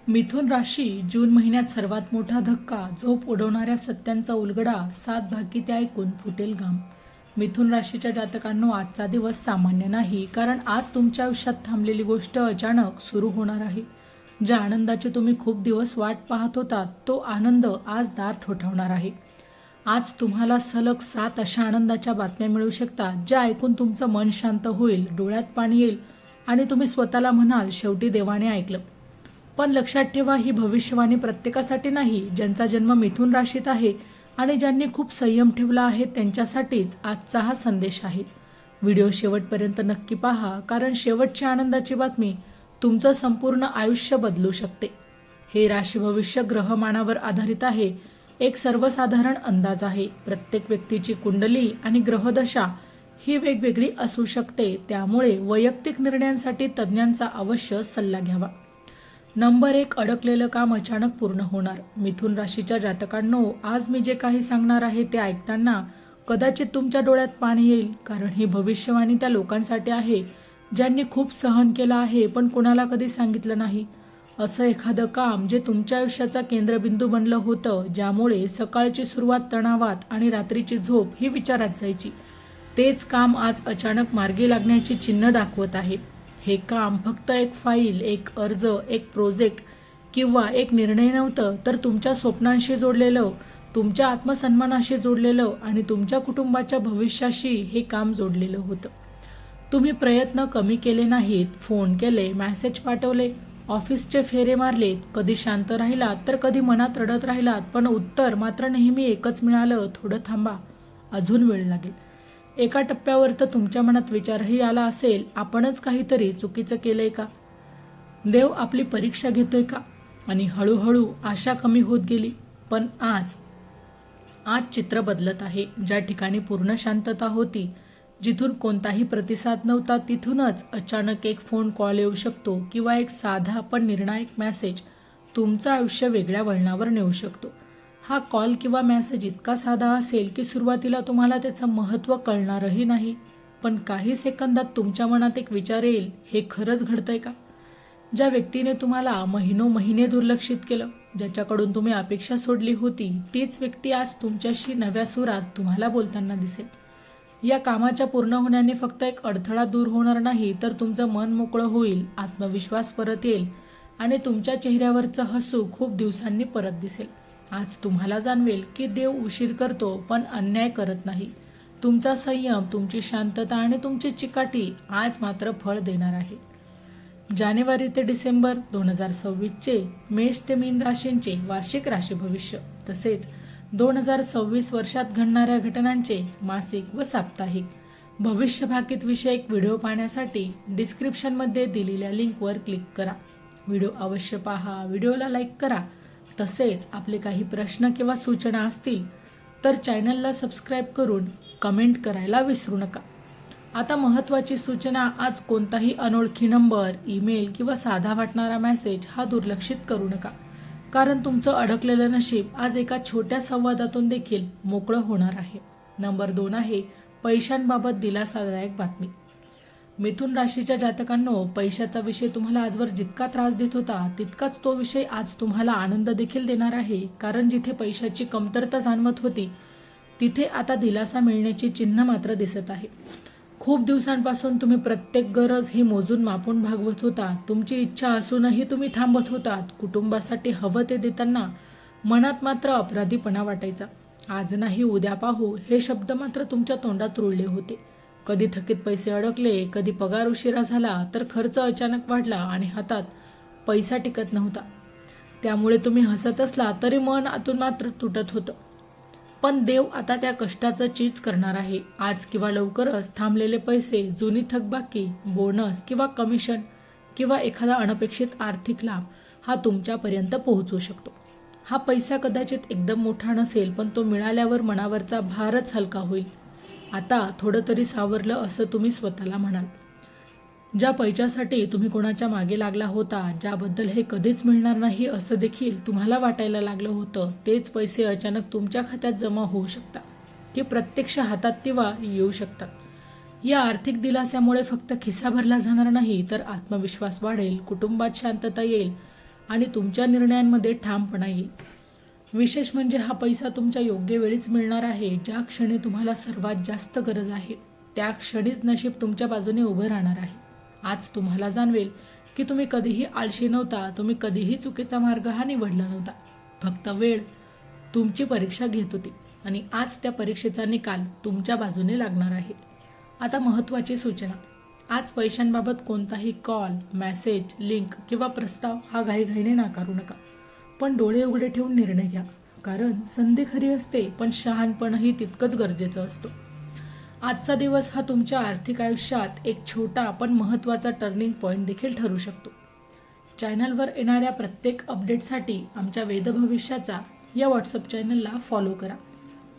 मिथुन राशी जून महिन्यात सर्वात मोठा धक्का, झोप उडवणाऱ्या सत्यांचा उलगडा, 7 भाकी ते ऐकून फुटेल घाम. मिथुन राशीच्या जातकांनो, आजचा दिवस सामान्य नाही, कारण आज तुमच्या आयुष्यात थांबलेली गोष्ट अचानक सुरू होणार आहे. ज्या आनंदाची तुम्ही खूप दिवस वाट पाहत होतात, तो आनंद आज दार ठोठावणार आहे. आज तुम्हाला सलग 7 अशा आनंदाच्या बातम्या मिळू शकतात, ज्या ऐकून तुमचं मन शांत होईल, डोळ्यात पाणी येईल आणि तुम्ही स्वतःला म्हणाल, शेवटी देवाने ऐकलं. पण लक्षात ठेवा, ही भविष्यवाणी प्रत्येकासाठी नाही. ज्यांचा जन्म मिथुन राशीत आहे आणि ज्यांनी खूप संयम ठेवला आहे, त्यांच्यासाठीच आजचा हा संदेश आहे. व्हिडिओ शेवटपर्यंत नक्की पहा, कारण शेवटची आनंदाची बातमी तुमचं संपूर्ण आयुष्य बदलू शकते. हे राशी भविष्य ग्रहमानावर आधारित आहे. एक सर्वसाधारण अंदाज आहे. प्रत्येक व्यक्तीची कुंडली आणि ग्रहदशा ही वेगवेगळी असू शकते. त्यामुळे वैयक्तिक निर्णयांसाठी तज्ज्ञांचा अवश्य सल्ला घ्यावा. नंबर 1, अडकलेलं काम अचानक पूर्ण होणार. मिथुन राशीच्या जातकांनो, आज मी जे काही सांगणार आहे ते ऐकताना कदाचित तुमच्या डोळ्यात पाणी येईल, कारण ही भविष्यवाणी त्या लोकांसाठी आहे ज्यांनी खूप सहन केलं आहे पण कोणाला कधी सांगितलं नाही. असं एखादं काम जे तुमच्या आयुष्याचा केंद्रबिंदू बनलं होतं, ज्यामुळे सकाळची सुरुवात तणावात आणि रात्रीची झोप ही विचारात जायची, तेच काम आज अचानक मार्गी लागण्याची चिन्ह दाखवत आहे. हे काम फक्त एक फाईल, एक अर्ज, एक प्रोजेक्ट किंवा एक निर्णय नव्हतं, तर तुमच्या स्वप्नांशी जोडलेलं, तुमच्या आत्मसन्मानाशी जोडलेलं आणि तुमच्या कुटुंबाच्या भविष्याशी हे काम जोडलेलं होतं. तुम्ही प्रयत्न कमी केले नाहीत, फोन केले, मेसेज पाठवले, ऑफिसचे फेरे मारलेत, कधी शांत राहिलात तर कधी मनात रडत राहिलात, पण उत्तर मात्र नेहमी एकच मिळालं, थोडं थांबा, अजून वेळ लागेल. एका टप्प्यावर तर तुमच्या मनात विचारही आला असेल, आपणच काहीतरी चुकीचं केलंय का? देव आपली परीक्षा घेतोय का? आणि हळूहळू आशा कमी होत गेली. पण आज चित्र बदलत आहे. ज्या ठिकाणी पूर्ण शांतता होती, जिथून कोणताही प्रतिसाद नव्हता, तिथूनच अचानक एक फोन कॉल येऊ शकतो किंवा एक साधा पण निर्णायक मेसेज तुमचं आयुष्य वेगळ्या वळणावर नेऊ शकतो. हा कॉल किंवा मेसेज इतका साधा असेल की सुरुवातीला तुम्हाला त्याचं महत्त्व कळणारही नाही, पण काही सेकंदात तुमच्या मनात एक विचार येईल, हे खरंच घडतंय का? ज्या व्यक्तीने तुम्हाला महिने दुर्लक्षित केलं, ज्याच्याकडून तुम्ही अपेक्षा सोडली होती, तीच व्यक्ती आज तुमच्याशी नव्या सुरात तुम्हाला बोलताना दिसेल. या कामाच्या पूर्ण होण्याने फक्त एक अडथळा दूर होणार नाही, तर तुमचं मन मोकळं होईल, आत्मविश्वास परत येईल आणि तुमच्या चेहऱ्यावरचं हसू खूप दिवसांनी परत दिसेल. आज तुम्हाला जाणवेल की देव उशीर करतो पण अन्याय करत नाही. तुमचा संयम, तुमची शांतता आणि तुमची चिकाटी आज मात्र फळ देणार आहे. जानेवारी ते डिसेंबर 2026चे मेष ते मीन राशींचे वार्षिक राशी भविष्य, तसेच 2026 वर्षात घडणाऱ्या घटनांचे मासिक व साप्ताहिक भविष्य भाकीत विषयक व्हिडिओ पाहण्यासाठी डिस्क्रिप्शनमध्ये दिलेल्या लिंकवर क्लिक करा. व्हिडिओ अवश्य पहा, व्हिडिओला लाईक करा. तसेच आपले काही प्रश्न किंवा सूचना असतील तर चॅनलला सबस्क्राईब करून कमेंट करायला विसरू नका. आता महत्त्वाची सूचना, आज कोणताही अनोळखी नंबर, ईमेल किंवा साधा वाटणारा मेसेज हा दुर्लक्षित करू नका, कारण तुमचं अडकलेलं नशीब आज एका छोट्या संवादातून देखील मोकळं होणार आहे. नंबर 2 आहे पैशांबाबत दिलासादायक बातमी. मिथुन राशीच्या जातकांनो, पैशाचा विषय तुम्हाला आजवर जितका त्रास देत होता, तितकाच तो विषय आज तुम्हाला आनंद देखील देणार आहे. कारण जिथे पैशाची कमतरता जाणवत होती, तिथे आता दिलासा मिळण्याची चिन्ह मात्र दिसत आहे. खूप दिवसांपासून तुम्ही प्रत्येक गरज ही मोजून मापून भागवत होता. तुमची इच्छा असूनही तुम्ही थांबत होतात. कुटुंबासाठी हवं ते देताना मनात मात्र अपराधीपणा वाटायचा. आज नाही उद्या पाहू हे शब्द मात्र तुमच्या तोंडात रुळले होते. कधी थकीत पैसे अडकले, कधी पगार उशिरा झाला, तर खर्च अचानक वाढला आणि हातात पैसा टिकत नव्हता. त्यामुळे तुम्ही हसत असला तरी मन आतून मात्र तुटत होतं. पण देव आता त्या कष्टाचं चीज करणार आहे. आज किंवा लवकरच थांबलेले पैसे, जुनी थकबाकी, बोनस किंवा कमिशन किंवा एखादा अनपेक्षित आर्थिक लाभ हा तुमच्यापर्यंत पोहोचू शकतो. हा पैसा कदाचित एकदम मोठा नसेल, पण तो मिळाल्यावर मनावरचा भारच हलका होईल. आता थोडं तरी सावरलं असं तुम्ही स्वतःला म्हणाल. ज्या पैशासाठी तुम्ही कोणाच्या मागे लागला होता, ज्याबद्दल हे कधीच मिळणार नाही असं देखील तुम्हाला वाटायला लागलं होतं, तेच पैसे अचानक तुमच्या खात्यात जमा होऊ शकतात की प्रत्यक्ष हातात किंवा येऊ शकतात. या आर्थिक दिलास्यामुळे फक्त खिसा भरला जाणार नाही, तर आत्मविश्वास वाढेल, कुटुंबात शांतता येईल आणि तुमच्या निर्णयांमध्ये ठामपणा येईल. विशेष म्हणजे हा पैसा तुमच्या योग्य वेळीच मिळणार आहे. ज्या क्षणी तुम्हाला सर्वात जास्त गरज आहे त्या क्षणीच नशीब तुमच्या बाजूने उभं राहणार आहे. आज तुम्हाला जाणवेल की तुम्ही कधीही आळशी नव्हता, तुम्ही कधीही चुकीचा मार्ग हा निवडला नव्हता. फक्त वेळ तुमची परीक्षा घेत होती आणि आज त्या परीक्षेचा निकाल तुमच्या बाजूने लागणार आहे. आता महत्त्वाची सूचना. आज पैशांबाबत कोणताही कॉल, मेसेज, लिंक किंवा प्रस्ताव हा घाईघाईने नाकारू नका. पण डोळे उघडे ठेवून निर्णय घ्या, कारण संधी खरी असते पण शहाणपणही तितकंच गरजेचं असतो. आजचा दिवस हा तुमच्या आर्थिक आयुष्यात एक छोटा पण महत्त्वाचा टर्निंग पॉईंट देखील ठरू शकतो. चॅनलवर येणाऱ्या प्रत्येक अपडेटसाठी आमच्या वेदभविष्याचा या व्हॉट्सअप चॅनलला फॉलो करा.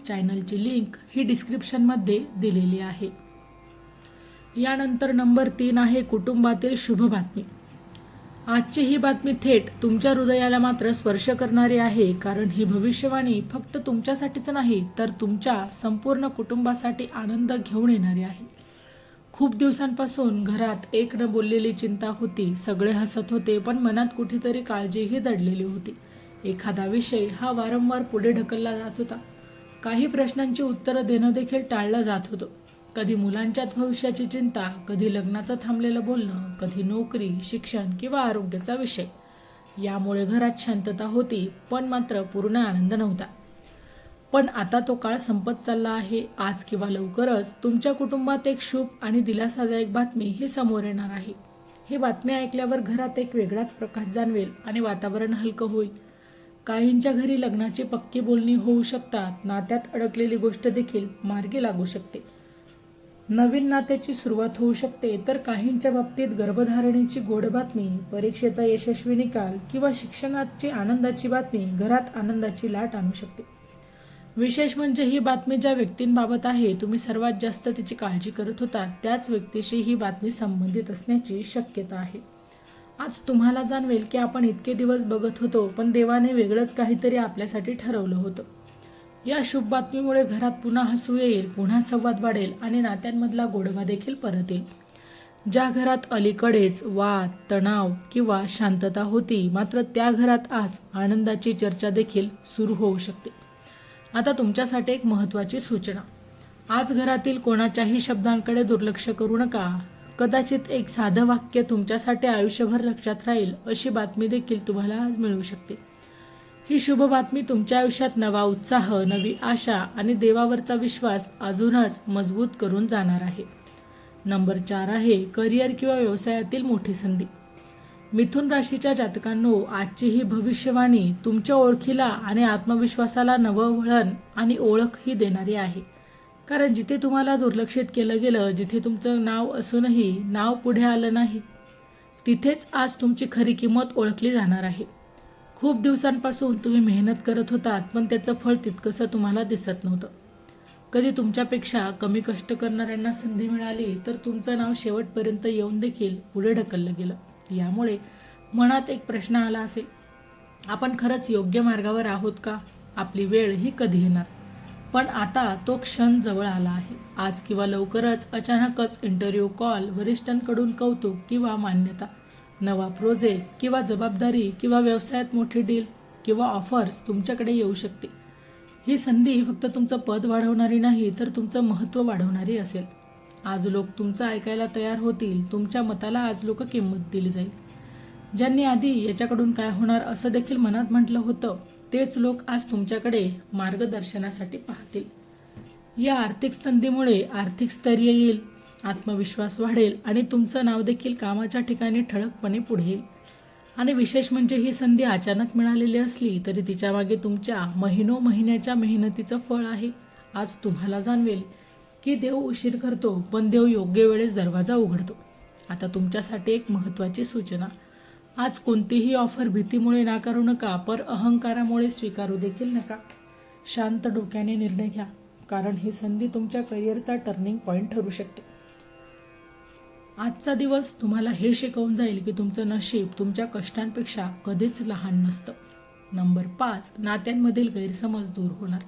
चॅनलची लिंक ही डिस्क्रिप्शनमध्ये दिलेली आहे. यानंतर नंबर 3 आहे कुटुंबातील शुभ बातमी. आजची ही बातमी थेट तुमच्या हृदयाला मात्र स्पर्श करणारी आहे, कारण ही भविष्यवाणी फक्त तुमच्यासाठीच नाही तर तुमच्या संपूर्ण कुटुंबासाठी आनंद घेऊन येणारी आहे. खूप दिवसांपासून घरात एक न बोललेली चिंता होती. सगळे हसत होते पण मनात कुठेतरी काळजीही दडलेली होती. एखादा विषय हा वारंवार पुढे ढकलला जात होता. काही प्रश्नांची उत्तरं देणं देखील टाळलं जात होतं. कधी मुलांच्याच भविष्याची चिंता, कधी लग्नाचं थांबलेलं बोलणं, कधी नोकरी, शिक्षण किंवा आरोग्याचा विषय. यामुळे घरात शांतता होती पण मात्र पूर्ण आनंद नव्हता. पण आता तो काळ संपत चालला आहे. आज किंवा लवकरच तुमच्या कुटुंबात एक शुभ आणि दिलासादायक बातमी ही समोर येणार आहे. ही बातमी ऐकल्यावर घरात एक वेगळाच प्रकाश जाणवेल आणि वातावरण हलकं होईल. काहींच्या घरी लग्नाची पक्की बोलणी होऊ शकतात. नात्यात अडकलेली गोष्ट देखील मार्गी लागू शकते. नवीन नात्याची सुरुवात होऊ शकते. तर काहींच्या बाबतीत गर्भधारणेची गोड बातमी, परीक्षेचा यशस्वी निकाल किंवा शिक्षणाची आनंदाची बातमी घरात आनंदाची लाट आणू शकते. विशेष म्हणजे ही बातमी ज्या व्यक्तींबाबत आहे, तुम्ही सर्वात जास्त तिची काळजी करत होता त्याच व्यक्तीशी ही बातमी संबंधित असण्याची शक्यता आहे. आज तुम्हाला जाणवेल की आपण इतके दिवस बघत होतो पण देवाने वेगळंच काहीतरी आपल्यासाठी ठरवलं होतं. या शुभ बातमीमुळे घरात पुन्हा हसू येईल, पुन्हा संवाद वाढेल आणि नात्यांमधला गोडवा देखील परत येईल. ज्या घरात अलीकडेच वाद, तणाव किंवा शांतता होती, मात्र त्या घरात आज आनंदाची चर्चा देखील सुरू होऊ शकते. आता तुमच्यासाठी एक महत्त्वाची सूचना. आज घरातील कोणाच्याही शब्दांकडे दुर्लक्ष करू नका. कदाचित एक साधं वाक्य तुमच्यासाठी आयुष्यभर लक्षात राहील अशी बातमी देखील तुम्हाला आज मिळू शकते. ही शुभ बातमी तुमच्या आयुष्यात नवा उत्साह, नवी आशा आणि देवावरचा विश्वास अजूनच मजबूत करून जाणार आहे. नंबर 4 आहे करिअर किंवा व्यवसायातील मोठी संधी. मिथुन राशीच्या जातकांनो, आजची ही भविष्यवाणी तुमच्या ओळखीला आणि आत्मविश्वासाला नवं वळण आणि ओळख ही देणारी आहे. कारण जिथे तुम्हाला दुर्लक्षित केलं गेलं, जिथे तुमचं नाव असूनही नाव पुढे आलं नाही, तिथेच आज तुमची खरी किंमत ओळखली जाणार आहे. खूप दिवसांपासून तुम्ही मेहनत करत होतात पण त्याचं फळ तितकंसं तुम्हाला दिसत नव्हतं. कधी तुमच्यापेक्षा कमी कष्ट करणाऱ्यांना संधी मिळाली तर तुमचं नाव शेवटपर्यंत येऊन देखील पुढे ढकललं गेलं. यामुळे मनात एक प्रश्न आला असेल, आपण खरंच योग्य मार्गावर आहोत का? आपली वेळ ही कधी येणार? पण आता तो क्षण जवळ आला आहे. आज किंवा लवकरच अचानकच इंटरव्ह्यू कॉल, वरिष्ठांकडून कौतुक किंवा मान्यता, नवा प्रोजेक्ट किंवा जबाबदारी किंवा व्यवसायात मोठी डील किंवा ऑफर्स तुमच्याकडे येऊ शकते. ही संधी फक्त तुमचं पद वाढवणारी नाही तर तुमचं महत्त्व वाढवणारी असेल. आज लोक तुमचं ऐकायला तयार होतील. तुमच्या मताला आज लोक किंमत दिली जाईल. ज्यांनी आधी याच्याकडून काय होणार असं देखील मनात म्हटलं होतं, तेच लोक आज तुमच्याकडे मार्गदर्शनासाठी पाहतील. या आर्थिक संधीमुळे आर्थिक स्थैर्य येईल, आत्मविश्वास वाढेल आणि तुमचं नाव देखील कामाच्या ठिकाणी ठळकपणे पुढे येईल. आणि विशेष म्हणजे ही संधी अचानक मिळालेली असली तरी तिच्या मागे तुमच्या महिन्याच्या मेहनतीचं फळ आहे. आज तुम्हाला जाणवेल की देव उशीर करतो पण देव योग्य वेळेस दरवाजा उघडतो. आता तुमच्यासाठी एक महत्त्वाची सूचना. आज कोणतीही ऑफर भीतीमुळे नाकारू नका, पर अहंकारामुळे स्वीकारू देखील नका. शांत डोक्याने निर्णय घ्या, कारण ही संधी तुमच्या करिअरचा टर्निंग पॉईंट ठरू शकते. आजचा दिवस तुम्हाला हे शिकवून जाईल की तुमचं नशीब तुमच्या कष्टांपेक्षा कधीच लहान नसतं. नंबर 5, नात्यांमधील गैरसमज दूर होणार.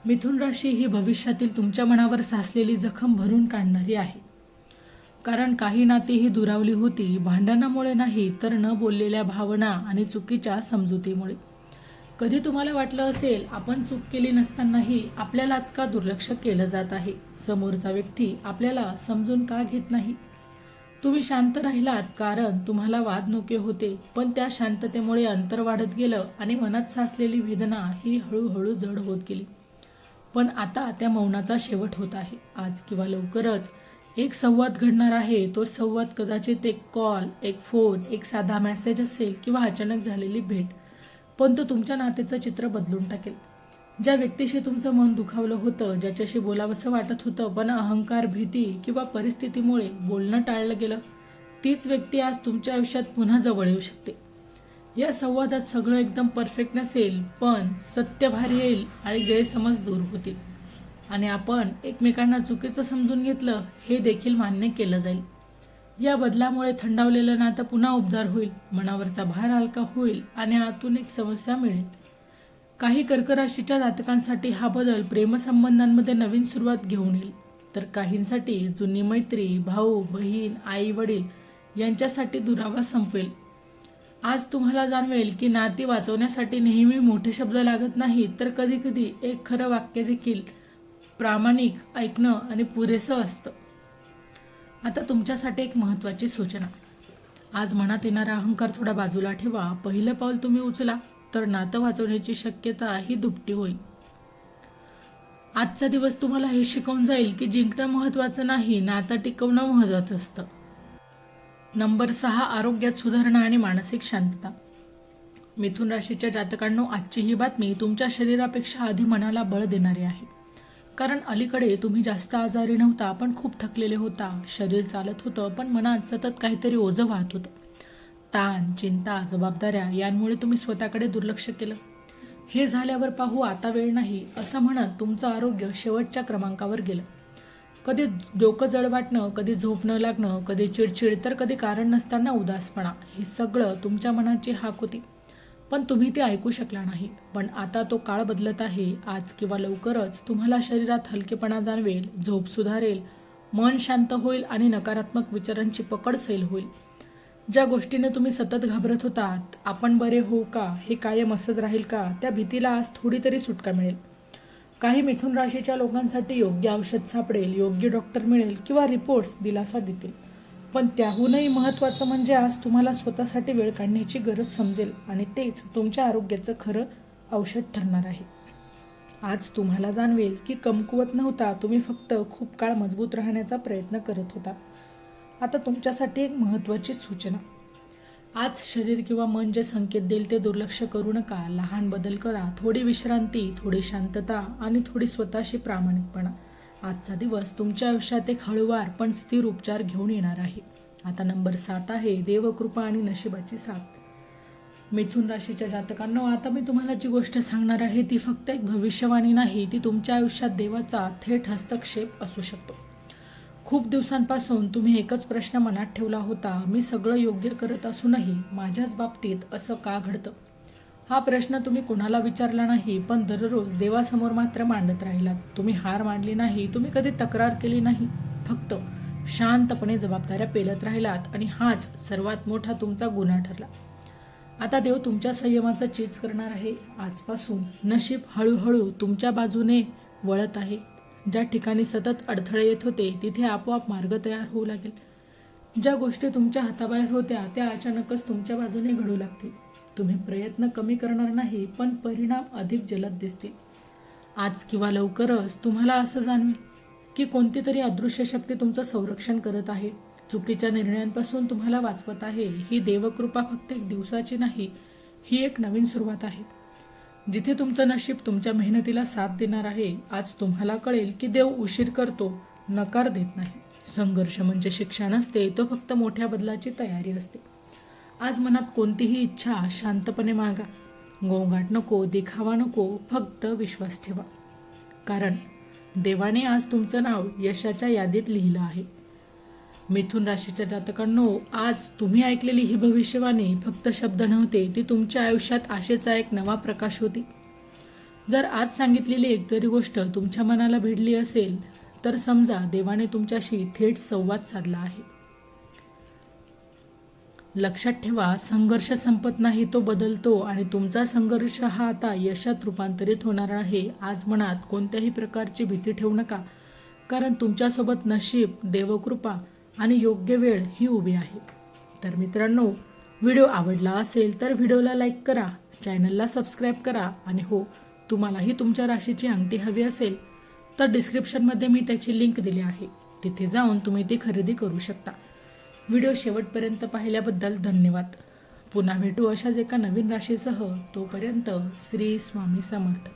मिथुन राशी ही भविष्यातील तुमच्या मनावर साचलेली जखम भरून काढणारी आहे. कारण काही नाती ही दुरावली होती, भांडणामुळे नाही तर न बोललेल्या भावना आणि चुकीच्या समजुतीमुळे. कधी तुम्हाला वाटलं असेल आपण चूक केली नसतानाही आपल्यालाच का दुर्लक्ष केलं जात आहे, समोरचा व्यक्ती आपल्याला समजून का घेत नाही. तुम्ही शांत राहिलात कारण तुम्हाला वाद नकोे होते, पण त्या शांततेमुळे अंतर वाढत गेलं आणि मनात साचलेली वेदना ही हळूहळू जड होत गेली. पण आता त्या मौनाचा शेवट होत आहे. आज किंवा लवकरच एक संवाद घडणार आहे. तो संवाद कदाचित एक कॉल, एक फोन, एक साधा मेसेज असेल किंवा अचानक झालेली भेट, पण तो तुमच्या नात्याचं चित्र बदलून टाकेल. ज्या व्यक्तीशी तुमचं मन दुखावलं होतं, ज्याच्याशी बोलावंसं वाटत होतं पण अहंकार, भीती किंवा परिस्थितीमुळे बोलणं टाळलं गेलं, तीच व्यक्ती आज तुमच्या आयुष्यात पुन्हा जवळ येऊ शकते. या संवादात सगळं एकदम परफेक्ट नसेल, पण सत्य बाहेर येईल आणि गैरसमज दूर होतील आणि आपण एकमेकांना चुकीचं समजून घेतलं हे देखील मान्य केलं जाईल. या बदलामुळे थंडावलेलं नातं पुन्हा उबदार होईल, मनावरचा भार हलका होईल आणि आतून एक समस्या मिळेल. काही कर्क राशीच्या जातकांसाठी हा बदल प्रेमसंबंधांमध्ये नवीन सुरुवात घेऊन येईल, तर काहींसाठी जुनी मैत्री, भाऊ बहीण, आई वडील यांच्यासाठी दुरावा संपवेल. आज तुम्हाला जाणवेल की नाती वाचवण्यासाठी नेहमी मोठे शब्द लागत नाहीत, तर कधी कधी एक खरं वाक्य देखील प्रामाणिक ऐकणं आणि पुरेसं असतं. आता तुमच्यासाठी एक महत्त्वाची सूचना. आज मनात येणारा अहंकार थोडा बाजूला ठेवा. पहिलं पाऊल तुम्ही उचला तर नातं वाचवण्याची शक्यता ही दुपटी होईल. आजचा दिवस तुम्हाला हे शिकवून जाईल की जिंकणं महत्त्वाचं नाही, नातं टिकवणं महत्त्वाचं असतं. नंबर 6, आरोग्यात सुधारणा आणि मानसिक शांतता. मिथुन राशीच्या जातकांनो, आजची ही बातमी तुमच्या शरीरापेक्षा आधी मनाला बळ देणारी आहे. कारण अलीकडे तुम्ही जास्त आजारी नव्हता, पण खूप थकलेले होता. शरीर चालत होतं पण मनात सतत काहीतरी ओझं वाहत होतं. ताण, चिंता, जबाबदाऱ्या यांमुळे तुम्ही स्वतःकडे दुर्लक्ष केलं. हे झाल्यावर पाहू, आता वेळ नाही असं म्हणत तुमचं आरोग्य शेवटच्या क्रमांकावर गेलं. कधी डोकं जड वाटणं, कधी झोप न लागणं, कधी चिडचिड, तर कधी कारण नसताना उदासपणा, हे सगळं तुमच्या मनाची हाक होती, पण तुम्ही ते ऐकू शकला नाही. पण आता तो काळ बदलत आहे. आज किंवा लवकरच तुम्हाला शरीरात हलकेपणा जाणवेल, झोप सुधारेल, मन शांत होईल आणि नकारात्मक विचारांची पकड सैल होईल. ज्या गोष्टीने तुम्ही सतत घाबरत होतात, आपण बरे होऊ का, हे कायम असत राहील का, त्या भीतीला आज थोडी तरी सुटका मिळेल. काही मिथुन राशीच्या लोकांसाठी योग्य औषध सापडेल, योग्य डॉक्टर मिळेल किंवा रिपोर्ट्स दिलासा देतील. पण त्याहूनही महत्त्वाचं म्हणजे आज तुम्हाला स्वतःसाठी वेळ काढण्याची गरज समजेल आणि तेच तुमच्या आरोग्याचं खरं औषध ठरणार आहे. आज तुम्हाला जाणवेल की कमकुवत नव्हता, तुम्ही फक्त खूप काळ मजबूत राहण्याचा प्रयत्न करत होता. आता तुमच्यासाठी एक महत्त्वाची सूचना. आज शरीर किंवा मन जे संकेत देईल ते दुर्लक्ष करू नका. लहान बदल करा, थोडी विश्रांती, थोडी शांतता आणि थोडी स्वतःशी प्रामाणिकपणा. आजचा दिवस तुमच्या आयुष्यात एक हळूवार पण स्थिर उपचार घेऊन येणार आहे. आता नंबर 7 आहे, देवकृपा आणि नशिबाची साथ. मिथुन राशीच्या जातकांनो, आता मी तुम्हाला जी गोष्ट सांगणार आहे ती फक्त एक भविष्यवाणी नाही, ती तुमच्या आयुष्यात देवाचा थेट हस्तक्षेप असू शकतो. खूप दिवसांपासून तुम्ही एकच प्रश्न मनात ठेवला होता, मी सगळं योग्य करत असूनही माझ्याच बाबतीत असं का घडतं. हा प्रश्न तुम्ही कोणाला विचारला नाही, पण दररोज देवासमोर मात्र मांडत राहिलात. तुम्ही हार मानली नाही, तुम्ही कधी तक्रार केली नाही, फक्त शांतपणे जबाबदाऱ्या पेलत राहिलात आणि हाच सर्वात मोठा तुमचा गुन्हा ठरला. आता देव तुमच्या संयमाचं चीज करणार आहे. आजपासून नशीब हळूहळू तुमच्या बाजूने वळत आहे. ज्या ठिकाणी सतत अडथळे येत होते तिथे आपोआप मार्ग तयार होऊ लागेल. ज्या गोष्टी तुमच्या हाताबाहेर होत्या त्या अचानकच तुमच्या बाजूने घडू लागतील. तुम्ही प्रयत्न कमी करणार नाही, पण परिणाम अधिक जलद दिसतील. आज किंवा लवकरच तुम्हाला असं जाणवेल की कोणती तरी अदृश्य शक्ती तुमचं संरक्षण करत आहे, चुकीच्या निर्णयांपासून तुम्हाला वाचवत आहे. ही देवकृपा फक्त एक दिवसाची नाही, ही एक नवीन सुरुवात आहे. जिथे तुमचं नशीब तुमच्या मेहनतीला साथ देणार आहे. आज तुम्हाला कळेल की देव उशीर करतो, नकार देत नाही. संघर्ष म्हणजे शिक्षा नसते, तो फक्त मोठ्या बदलाची तयारी असते. आज मनात कोणतीही इच्छा शांतपणे मागा. गोंगाट नको, देखावा नको, फक्त विश्वास ठेवा. कारण देवाने आज तुमचं नाव यशाच्या यादीत लिहिलं आहे. मिथुन राशीच्या जातकांनो, आज तुम्ही ऐकलेली ही भविष्यवाणी फक्त शब्द नव्हते, ती तुमच्या आयुष्यात आशेचा एक नवा प्रकाश होती. जर आज सांगितलेली एक जरी गोष्ट तुमच्या मनाला भिडली असेल तर समजा देवाने तुमच्याशी थेट संवाद साधला आहे. लक्षात ठेवा, संघर्ष संपत नाही, तो बदलतो आणि तुमचा संघर्ष हा आता यशात रूपांतरित होणार आहे. आज मनात कोणत्याही प्रकारची भीती ठेवू नका, कारण तुमच्यासोबत नशीब, देवकृपा आणि योग्य वेळ ही उभी आहे. तर मित्रांनो, व्हिडिओ आवडला असेल तर व्हिडिओला लाईक करा, चॅनलला सबस्क्राईब करा आणि हो, तुम्हालाही तुमच्या राशीची अंगठी हवी असेल तर डिस्क्रिप्शनमध्ये मी त्याची लिंक दिली आहे, तिथे जाऊन तुम्ही ती खरेदी करू शकता. व्हिडिओ शेवटपर्यंत पाहिल्याबद्दल धन्यवाद. पुन्हा भेटू अशाच एका नवीन राशीसह. तोपर्यंत श्री स्वामी समर्थ.